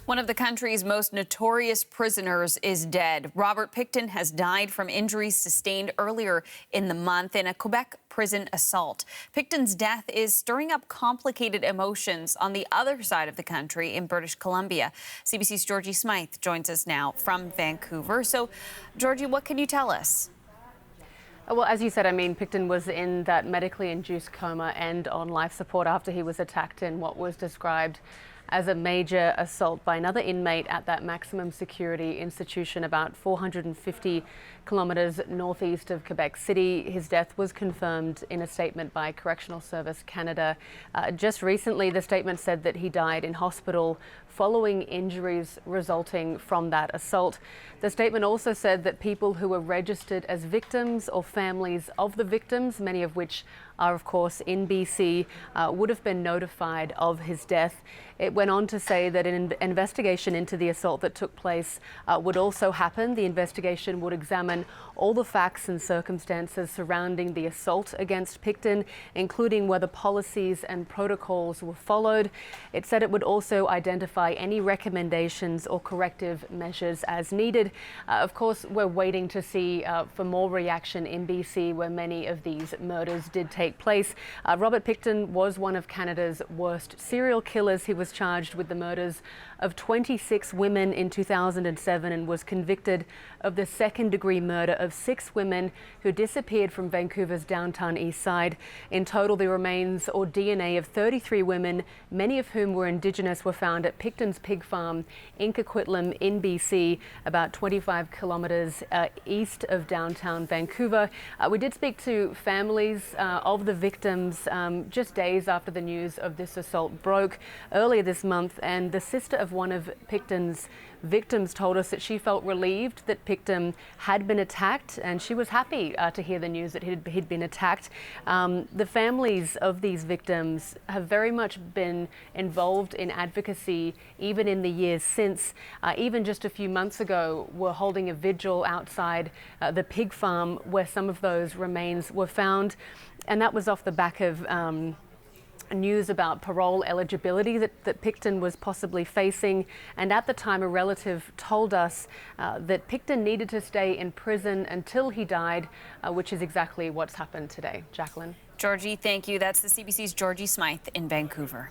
One of the country's most notorious prisoners is dead. Robert Pickton has died from injuries sustained earlier in the month in a Quebec prison assault. Pickton's death is stirring up complicated emotions on the other side of the country in British Columbia. CBC's Georgie Smythe joins us now from Vancouver. So, Georgie, what can you tell us? Well, as you said, Pickton was in that medically induced coma and on life support after he was attacked in what was described as a major assault by another inmate at that maximum security institution about 450 kilometres northeast of Quebec City. His death was confirmed in a statement by Correctional Service Canada. Just recently, the statement said that he died in hospital following injuries resulting from that assault. The statement also said that people who were registered as victims or families of the victims, many of which are of course in BC, would have been notified of his death. It went on to say that an investigation into the assault that took place would also happen. The investigation would examine all the facts and circumstances surrounding the assault against Pickton, including whether policies and protocols were followed. It said it would also identify any recommendations or corrective measures as needed. Of course, we're waiting to see for more reaction in BC, where many of these murders did take place. Robert Pickton was one of Canada's worst serial killers. He was charged with the murders of 26 women in 2007 and was convicted of the second-degree murder of 6 women who disappeared from Vancouver's downtown east side. In total, the remains or DNA of 33 women, many of whom were Indigenous, were found at Pickton's pig farm in Coquitlam in BC, about 25 kilometres east of downtown Vancouver. We did speak to families of the victims just days after the news of this assault broke earlier this month, and the sister of one of Pickton's victims told us that she felt relieved that Pickton had been attacked, and she was happy to hear the news that he'd been attacked. The families of these victims have very much been involved in advocacy even in the years since. Even just a few months ago, were holding a vigil outside the pig farm where some of those remains were found, and that was off the back of news about parole eligibility that Pickton was possibly facing. And at the time, a relative told us that Pickton needed to stay in prison until he died, which is exactly what's happened today. Jacqueline. Georgie, thank you. That's the CBC's Georgie Smythe in Vancouver.